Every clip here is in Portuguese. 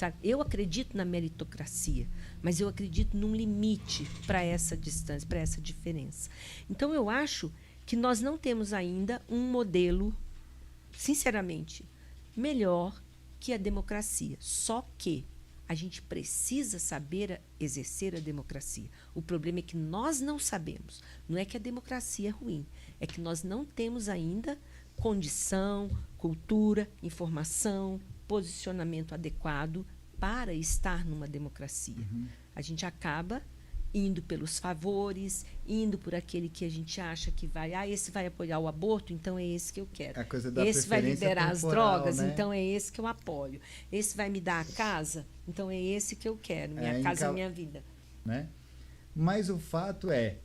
sabe? Eu acredito na meritocracia, mas eu acredito num limite para essa distância, para essa diferença. Então, eu acho que nós não temos ainda um modelo, sinceramente, melhor que a democracia. Só que a gente precisa saber exercer a democracia. O problema é que nós não sabemos. Não é que a democracia é ruim, é que nós não temos ainda condição, cultura, informação, posicionamento adequado para estar numa democracia. A gente acaba indo pelos favores, indo por aquele que a gente acha que vai, esse vai apoiar o aborto, então é esse que eu quero. A coisa da Esse vai preferência liberar as temporal, drogas, né? então é esse que eu apoio. Esse vai me dar a casa, então é esse que eu quero. Minha É, casa é minha vida. Né? Mas o fato é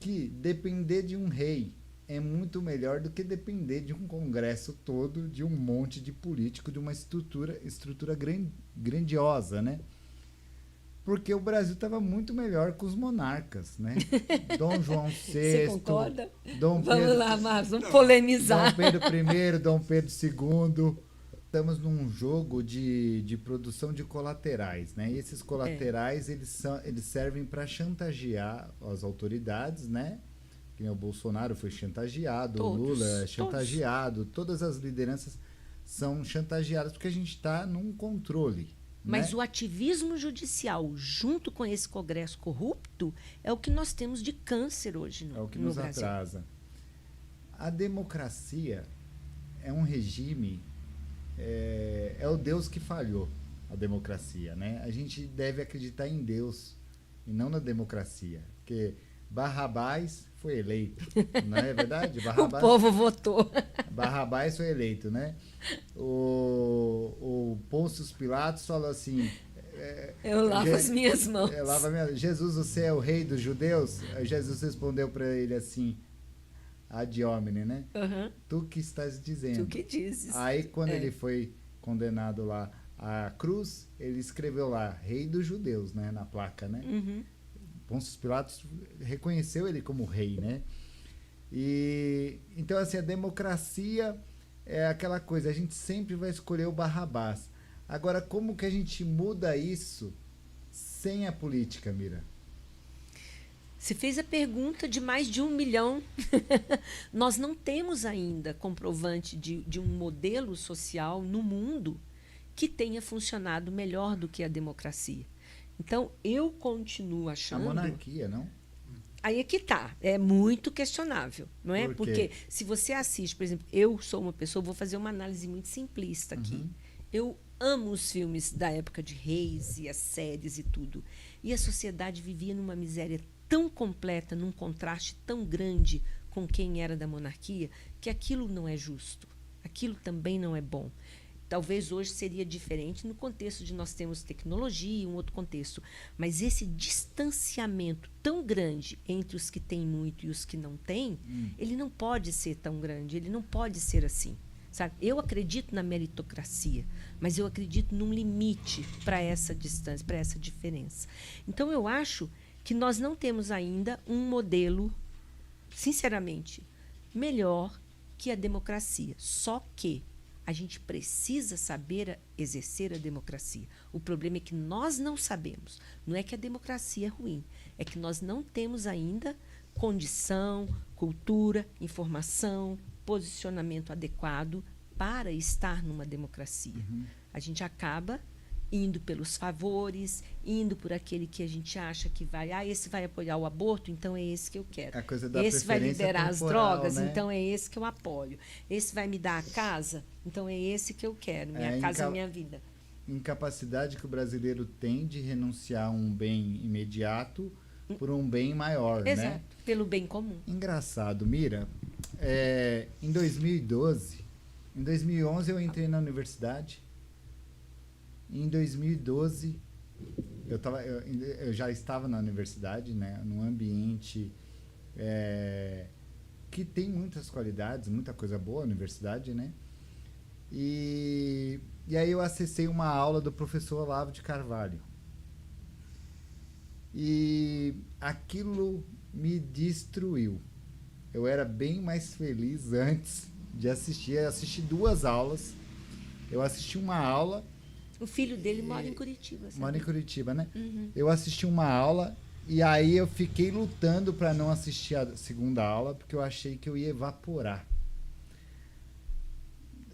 que depender de um rei é muito melhor do que depender de um congresso todo, de um monte de político, de uma estrutura grandiosa, né? Porque o Brasil estava muito melhor com os monarcas, né? Dom João VI, Você concorda? Dom Vamos Pedro, lá, Marcos, vamos polemizar. Dom Pedro I, Dom Pedro II. Estamos num jogo de produção de colaterais, né? E esses colaterais, eles servem para chantagear as autoridades, né? Que nem o Bolsonaro foi chantageado, o Lula é chantageado, todas as lideranças são chantageadas porque a gente está num controle. Mas né? o ativismo judicial, junto com esse Congresso corrupto, é o que nós temos de câncer hoje no Brasil. É o que nos atrasa. A democracia é um regime, é o Deus que falhou, a democracia, né? A gente deve acreditar em Deus e não na democracia, porque Barrabás foi eleito, não é verdade? O povo votou. Barrabás foi eleito, né? O Pôncio Pilatos falou assim... eu lavo as minhas mãos. Jesus, você é o rei dos judeus? Aí Jesus respondeu para ele assim, ad hominem, né? Uhum. Tu que estás dizendo. Tu que dizes. Aí, quando ele foi condenado lá à cruz, ele escreveu lá, rei dos judeus, né? Na placa, né? Uhum. Pôncio Pilatos reconheceu ele como rei, né? E então, assim, a democracia é aquela coisa, a gente sempre vai escolher o Barrabás. Agora, como que a gente muda isso sem a política, Mira? Você fez a pergunta de mais de 1 milhão. Nós não temos ainda comprovante de um modelo social no mundo que tenha funcionado melhor do que a democracia. Então, eu continuo achando... A monarquia, não? Aí é que tá, é muito questionável, não é? Por quê? Porque se você assiste, por exemplo, eu sou uma pessoa, vou fazer uma análise muito simplista aqui. Uhum. Eu amo os filmes da época de reis e as séries e tudo. E a sociedade vivia numa miséria tão completa, num contraste tão grande com quem era da monarquia, que aquilo não é justo. Aquilo também não é bom. Talvez hoje seria diferente no contexto de nós termos tecnologia, um outro contexto. Mas esse distanciamento tão grande entre os que têm muito e os que não têm, ele não pode ser tão grande, ele não pode ser assim. Sabe? Eu acredito na meritocracia, mas eu acredito num limite para essa distância, para essa diferença. Então, eu acho que nós não temos ainda um modelo, sinceramente, melhor que a democracia. Só que a gente precisa saber exercer a democracia. O problema é que nós não sabemos. Não é que a democracia é ruim, é que nós não temos ainda condição, cultura, informação, posicionamento adequado para estar numa democracia. A gente acaba indo pelos favores, indo por aquele que a gente acha que vai, esse vai apoiar o aborto, então é esse que eu quero. A coisa da Esse vai preferência liberar as temporal, drogas, né? então é esse que eu apoio. Esse vai me dar a casa, então é esse que eu quero. Minha casa é minha vida. Incapacidade que o brasileiro tem de renunciar a um bem imediato por um bem maior, Exato, né? pelo bem comum. Engraçado, Mira. Em 2011 eu entrei na universidade. Em 2012 eu já estava na universidade, né? Num ambiente que tem muitas qualidades, muita coisa boa, a universidade, né? E aí eu acessei uma aula do professor Olavo de Carvalho. E aquilo me destruiu. Eu era bem mais feliz antes de assistir. Eu assisti 2 aulas. Eu assisti uma aula O filho dele mora em Curitiba. Sabe? Mora em Curitiba, né? Uhum. Eu assisti uma aula e aí eu fiquei lutando para não assistir a segunda aula, porque eu achei que eu ia evaporar.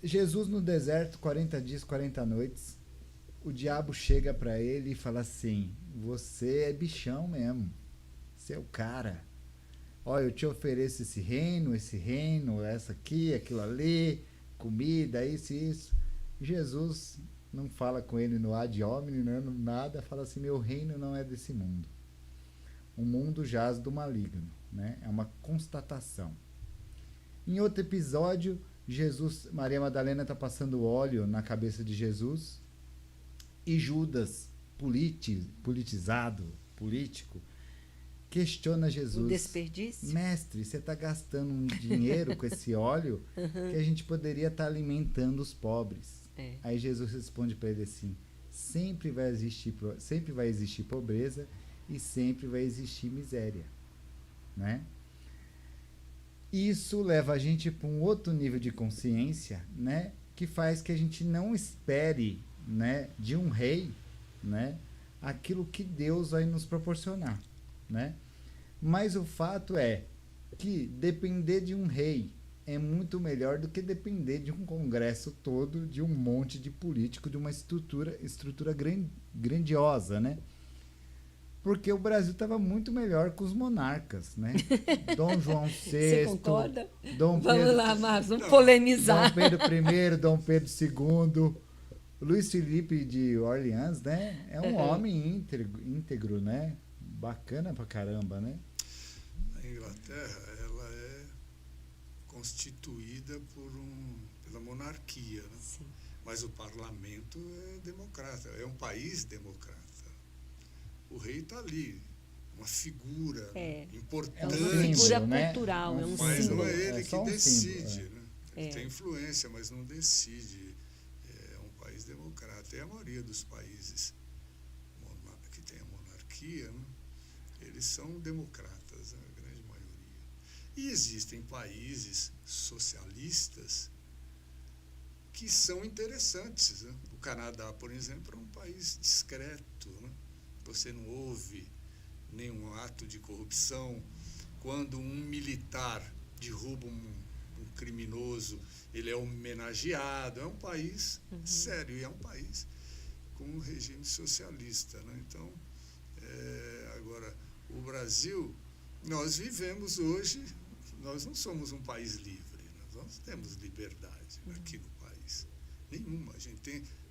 Jesus no deserto, 40 dias, 40 noites. O diabo chega para ele e fala assim: você é bichão mesmo. Você é o cara. Olha, eu te ofereço esse reino, essa aqui, aquilo ali, comida, isso e isso. Jesus não fala com ele no ad hominem, nada, fala assim: meu reino não é desse mundo. O mundo jaz do maligno, né? É uma constatação. Em outro episódio, Maria Madalena está passando óleo na cabeça de Jesus e Judas, político, questiona Jesus. O desperdício? Mestre, você está gastando um dinheiro com esse óleo que a gente poderia estar alimentando os pobres. É. Aí Jesus responde para ele assim: sempre vai existir pobreza e sempre vai existir miséria, né? Isso leva a gente para um outro nível de consciência, né? Que faz que a gente não espere, né, de um rei, né, aquilo que Deus vai nos proporcionar, né? Mas o fato é que depender de um rei é muito melhor do que depender de um congresso todo, de um monte de político, de uma estrutura grandiosa, né? Porque o Brasil estava muito melhor com os monarcas, né? Dom João VI. Você concorda? Dom Vamos Pedro, lá, Marcos, vamos polemizar. Dom Pedro I, Dom Pedro II, Luiz Felipe de Orleans, né? É um homem íntegro, né? Bacana pra caramba, né? A Inglaterra, ela é constituída pela monarquia, né? Sim. Mas o parlamento é democrata, é um país democrata. O rei está ali, uma figura importante. É uma figura símbolo, né? cultural, é um Mas símbolo. não é ele que um decide, símbolo, né? Ele tem influência, mas não decide. É um país democrata. E a maioria dos países que tem a monarquia, né? Eles são democratas, a grande maioria. E existem países socialistas que são interessantes, né? O Canadá, por exemplo, é um país discreto, né? Você não ouve nenhum ato de corrupção. Quando um militar derruba um criminoso, ele é homenageado. É um país sério e é um país com um regime socialista, né? Então, agora, o Brasil, nós vivemos hoje, nós não somos um país livre, nós não temos liberdade aqui no país. Nenhuma.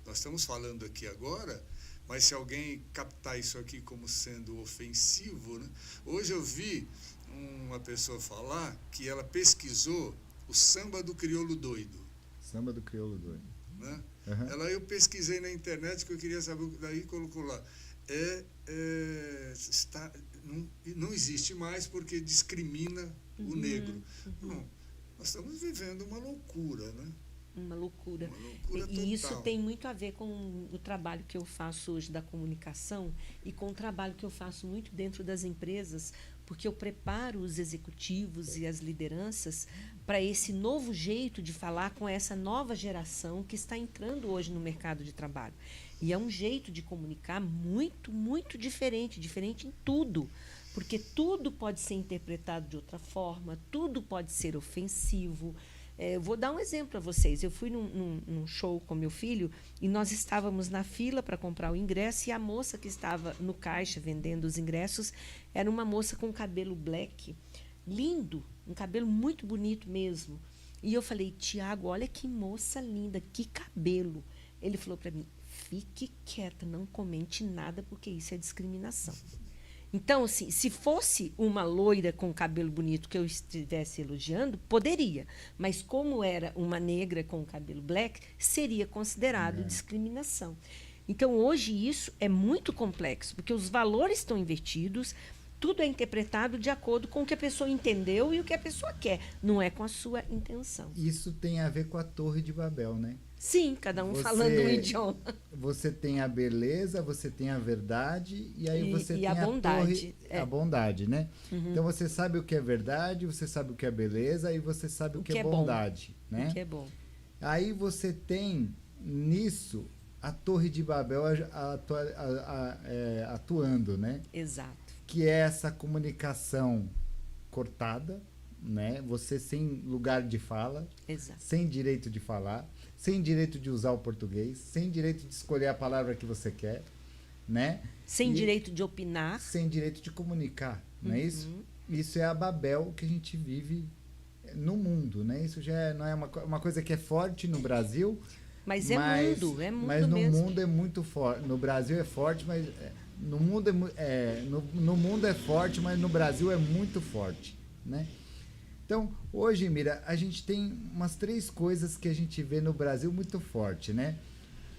Nós estamos falando aqui agora, mas se alguém captar isso aqui como sendo ofensivo, né? Hoje eu vi uma pessoa falar que ela pesquisou o samba do crioulo doido. Samba do crioulo doido. Né? Uhum. Eu pesquisei na internet que eu queria saber, daí colocou lá. Não existe mais porque discrimina o negro. Não, nós estamos vivendo uma loucura, né? Uma loucura. Total. E isso tem muito a ver com o trabalho que eu faço hoje da comunicação e com o trabalho que eu faço muito dentro das empresas, porque eu preparo os executivos e as lideranças para esse novo jeito de falar com essa nova geração que está entrando hoje no mercado de trabalho. E é um jeito de comunicar muito, muito diferente em tudo, porque tudo pode ser interpretado de outra forma, tudo pode ser ofensivo. Vou dar um exemplo para vocês. Eu fui num show com meu filho e nós estávamos na fila para comprar o ingresso e a moça que estava no caixa vendendo os ingressos era uma moça com cabelo black, lindo, um cabelo muito bonito mesmo. E eu falei: Tiago, olha que moça linda, que cabelo. Ele falou para mim: fique quieta, não comente nada porque isso é discriminação. Então, assim, se fosse uma loira com cabelo bonito que eu estivesse elogiando, poderia. Mas como era uma negra com cabelo black, seria considerado discriminação. Então, hoje isso é muito complexo, porque os valores estão invertidos, tudo é interpretado de acordo com o que a pessoa entendeu e o que a pessoa quer, não é com a sua intenção. Isso tem a ver com a Torre de Babel, né? Sim, cada um falando um idioma. Você tem a beleza, você tem a verdade e aí você tem a bondade. A bondade, né? Então você sabe o que é verdade, você sabe o que é beleza e você sabe o que é bondade, bom. né? O que é bom. Aí você tem nisso a Torre de Babel atuando, né? Exato. Que é essa comunicação cortada, né? Você sem lugar de fala, Exato. sem direito de falar, sem direito de usar o português, sem direito de escolher a palavra que você quer, né? Sem direito de opinar. Sem direito de comunicar, não é isso? Isso é a Babel que a gente vive no mundo, né? Isso já não é uma coisa que é forte no Brasil, Mas mundo mas no mesmo. mundo é muito forte. No Brasil é forte, mas no mundo no mundo é forte, mas no Brasil é muito forte, né? Então, hoje, Mira, a gente tem umas 3 coisas que a gente vê no Brasil muito forte, né?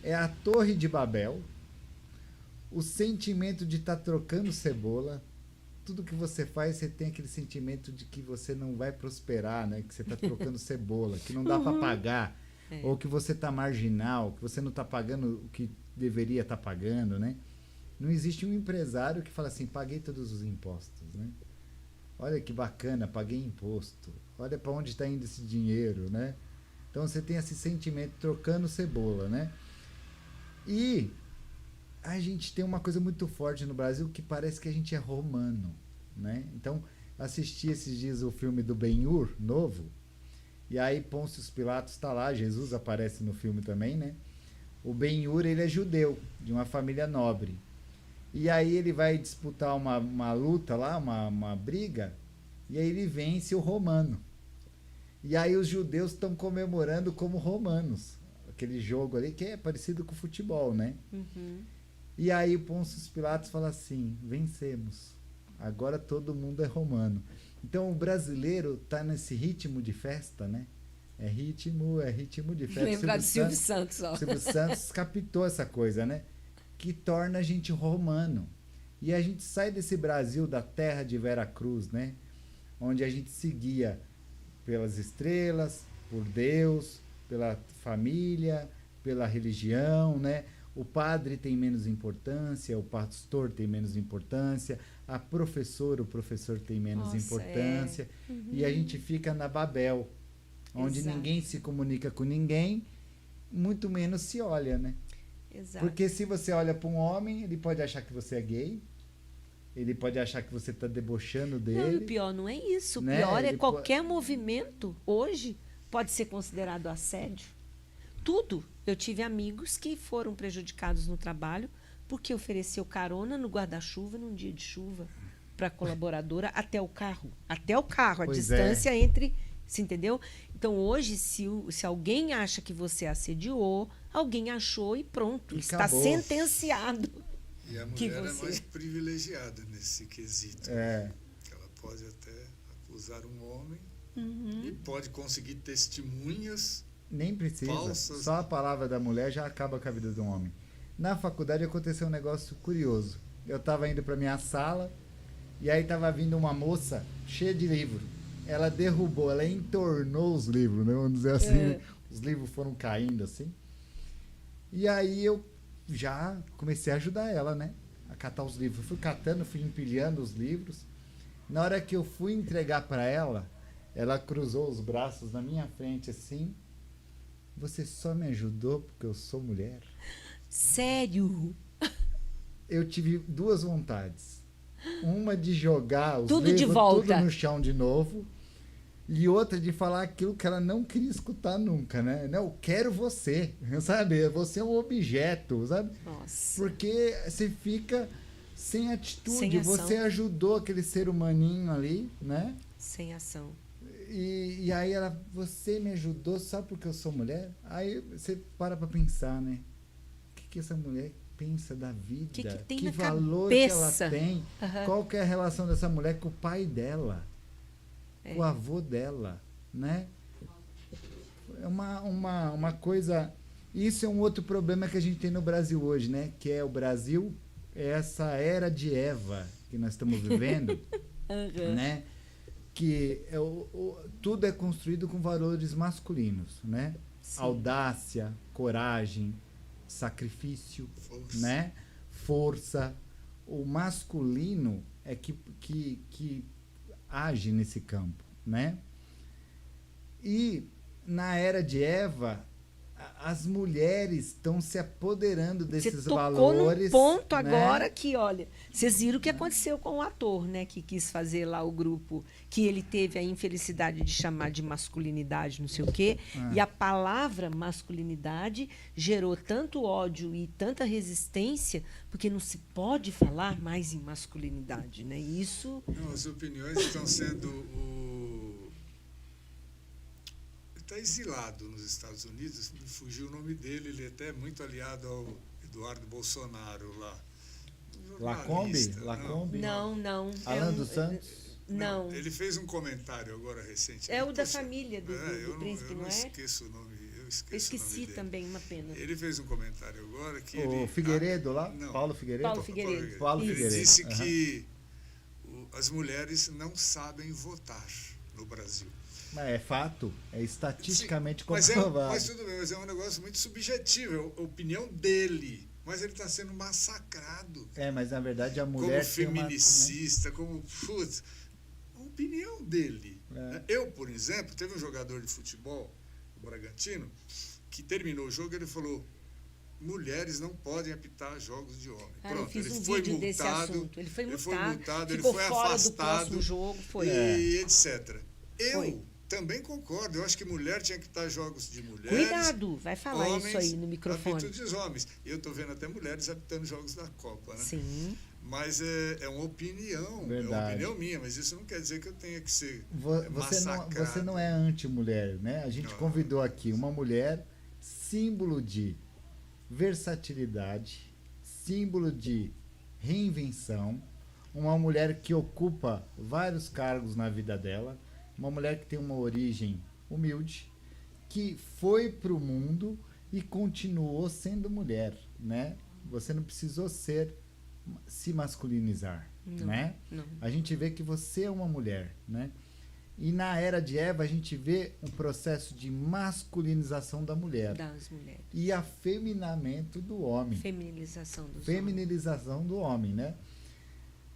É a Torre de Babel, o sentimento de estar trocando cebola. Tudo que você faz, você tem aquele sentimento de que você não vai prosperar, né? Que você está trocando cebola, que não dá para pagar, ou que você está marginal, que você não está pagando o que deveria estar pagando, né? Não existe um empresário que fala assim, paguei todos os impostos, né? Olha que bacana, paguei imposto. Olha para onde está indo esse dinheiro, né? Então você tem esse sentimento trocando cebola, né? E a gente tem uma coisa muito forte no Brasil que parece que a gente é romano, né? Então, assisti esses dias o filme do Ben-Hur, novo, e aí Pôncio Pilatos está lá, Jesus aparece no filme também, né? O Ben-Hur, ele é judeu, de uma família nobre. E aí ele vai disputar uma luta lá, uma briga, e aí ele vence o romano. E aí os judeus estão comemorando como romanos. Aquele jogo ali que é parecido com o futebol, né? E aí Pôncio Pilatos fala assim, vencemos. Agora todo mundo é romano. Então o brasileiro está nesse ritmo de festa, né? É ritmo de festa. Lembrar de Silvio Santos, ó. Silvio Santos captou essa coisa, né? Que torna a gente romano. E a gente sai desse Brasil da terra de Vera Cruz, né? Onde a gente seguia pelas estrelas, por Deus, pela família, pela religião, né? O padre tem menos importância, o pastor tem menos importância, o professor tem menos importância. E a gente fica na Babel, onde ninguém se comunica com ninguém, muito menos se olha, né? Exato. Porque se você olha para um homem, ele pode achar que você é gay, ele pode achar que você está debochando dele. Não, e o pior não é isso. O né? pior é qualquer movimento, hoje, pode ser considerado assédio. Tudo. Eu tive amigos que foram prejudicados no trabalho porque ofereceu carona no guarda-chuva num dia de chuva para a colaboradora até o carro. Até o carro, a distância entre... Você entendeu? Então, hoje, se alguém acha que você assediou, alguém achou e pronto. Está sentenciado. E a mulher é mais privilegiada nesse quesito. Que ela pode até acusar um homem e pode conseguir testemunhas. Nem precisa. Falsas. Só a palavra da mulher já acaba com a vida de um homem. Na faculdade aconteceu um negócio curioso. Eu estava indo para minha sala e aí estava vindo uma moça cheia de livro. Ela derrubou, ela entornou os livros, né? Vamos dizer assim. Né? Os livros foram caindo assim. E aí eu já comecei a ajudar ela, né? A catar os livros. Eu fui catando, fui empilhando os livros. Na hora que eu fui entregar para ela, ela cruzou os braços na minha frente assim. Você só me ajudou porque eu sou mulher? Sério? Eu tive 2 vontades. Uma de jogar os tudo livros de volta. tudo no chão de novo. E outra de falar aquilo que ela não queria escutar nunca, né? Não, eu quero você, sabe? Você é um objeto, sabe? Nossa. Porque você fica sem atitude. Sem ação. Você ajudou aquele ser humaninho ali, né? Sem ação. E aí ela, você me ajudou só porque eu sou mulher? Aí você para pra pensar, né? O que essa mulher pensa da vida? Que tem que na valor cabeça? que ela tem? Qual que é a relação dessa mulher com o pai dela? Com o avô dela, né? É uma coisa... Isso é um outro problema que a gente tem no Brasil hoje, né? Que é o Brasil, é essa era de Eva que nós estamos vivendo, né? Que tudo é construído com valores masculinos, né? Sim. Audácia, coragem, sacrifício, né? Força. O masculino é que age nesse campo, né? E na era de Eva, as mulheres estão se apoderando Você desses tocou valores. num ponto né? agora que, olha, vocês viram o que aconteceu com o ator, né, que quis fazer lá o grupo, que ele teve a infelicidade de chamar de masculinidade, não sei o quê, e a palavra masculinidade gerou tanto ódio e tanta resistência, porque não se pode falar mais em masculinidade, né? Isso Não, as opiniões estão sendo está exilado nos Estados Unidos, me fugiu o nome dele, ele é até muito aliado ao Eduardo Bolsonaro lá. Lacombe? Não. Lacombe? não. Alan dos Santos? Não. Ele fez um comentário agora recente. É o da família do príncipe, eu não é? esqueço o nome. Eu Esqueci o nome dele. também, uma pena. Ele fez um comentário agora que O Figueiredo lá? Não. Paulo Figueiredo? Paulo Figueiredo. Paulo Ele Figueiredo. disse que as mulheres não sabem votar no Brasil. Mas é fato, é estatisticamente Sim, comprovado. mas tudo bem, mas é um negócio muito subjetivo, é a opinião dele. Mas ele está sendo massacrado. Mas na verdade a mulher como tem uma, feminicista, como. Putz, a opinião dele. Eu, por exemplo, teve um jogador de futebol, o Bragantino, que terminou o jogo e ele falou: mulheres não podem apitar jogos de homem. Pronto, eu fiz ele um foi vídeo multado, desse assunto. Ele foi multado, ele ficou foi fora afastado do próximo jogo, foi. e etc. Eu Foi. também concordo. Eu acho que mulher tinha que estar jogos de mulheres. Cuidado, vai falar homens, isso aí no microfone. apito dos homens. E eu estou vendo até mulheres apitando jogos da Copa, né? Sim. Mas é uma opinião, Verdade. é uma opinião minha, mas isso não quer dizer que eu tenha que ser Você não é anti-mulher, né? A gente convidou aqui uma mulher, símbolo de versatilidade, símbolo de reinvenção, uma mulher que ocupa vários cargos na vida dela, uma mulher que tem uma origem humilde, que foi para o mundo e continuou sendo mulher, né? Você não precisou se masculinizar, Não, né? não. A gente vê que você é uma mulher, né? E na era de Eva a gente vê um processo de masculinização da mulher Das mulheres. e afeminamento do homem, Feminilização dos homens. feminilização do homem, né?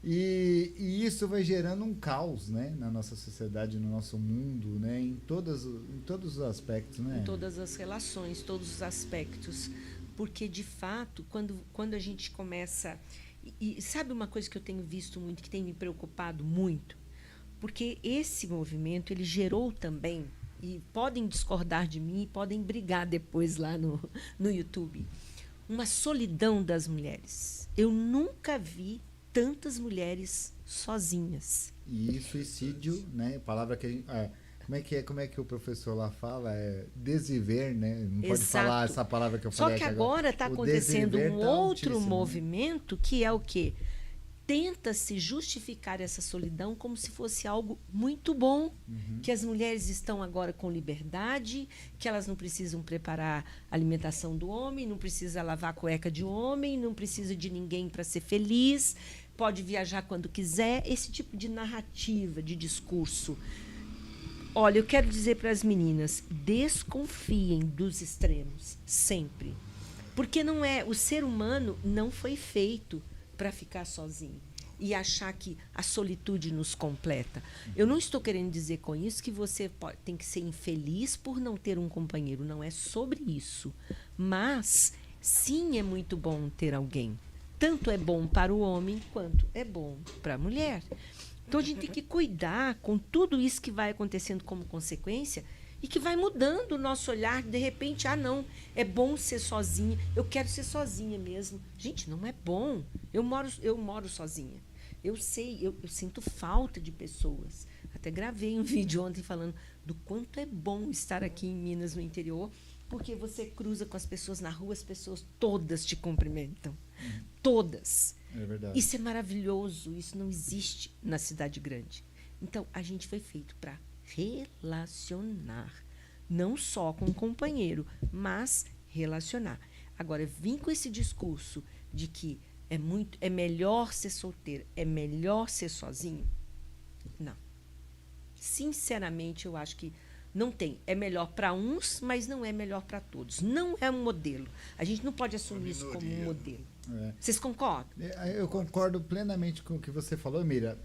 E isso vai gerando um caos, né, na nossa sociedade, no nosso mundo, né, em todos os aspectos, né? Em todas as relações, todos os aspectos. Porque, de fato, quando a gente começa... E sabe uma coisa que eu tenho visto muito, que tem me preocupado muito? Porque esse movimento, ele gerou também, e podem discordar de mim, podem brigar depois lá no YouTube, uma solidão das mulheres. Eu nunca vi tantas mulheres sozinhas. E suicídio, né, palavra que a gente... como é que o professor lá fala? É desviver, né? Não pode Exato. falar essa palavra que eu Só falei que aqui agora está O acontecendo desviver um tá outro altíssimo, né? movimento que é o quê? Tenta-se justificar essa solidão como se fosse algo muito bom, que as mulheres estão agora com liberdade, que elas não precisam preparar a alimentação do homem, não precisa lavar a cueca de homem, não precisa de ninguém para ser feliz, pode viajar quando quiser, esse tipo de narrativa, de discurso. Olha, eu quero dizer para as meninas, desconfiem dos extremos, sempre. Porque não é, o ser humano não foi feito para ficar sozinho e achar que a solitude nos completa. Eu não estou querendo dizer com isso que você tem que ser infeliz por não ter um companheiro, não é sobre isso. Mas, sim, é muito bom ter alguém. Tanto é bom para o homem quanto é bom para a mulher. Então, a gente tem que cuidar com tudo isso que vai acontecendo como consequência e que vai mudando o nosso olhar. De repente, não, é bom ser sozinha, eu quero ser sozinha mesmo. Gente, não é bom. Eu moro sozinha. Eu sei, eu sinto falta de pessoas. Até gravei um vídeo ontem falando do quanto é bom estar aqui em Minas, no interior, porque você cruza com as pessoas na rua, as pessoas todas te cumprimentam. Todas. É verdade. Isso é maravilhoso, isso não existe na cidade grande. Então, a gente foi feito para relacionar, não só com o companheiro, mas relacionar. Agora, vim com esse discurso de que é melhor ser solteira, é melhor ser sozinho. Não. Sinceramente, eu acho que não tem. É melhor para uns, mas não é melhor para todos. Não é um modelo. A gente não pode assumir isso como um modelo. Vocês concordam? Eu concordo plenamente com o que você falou, Mira.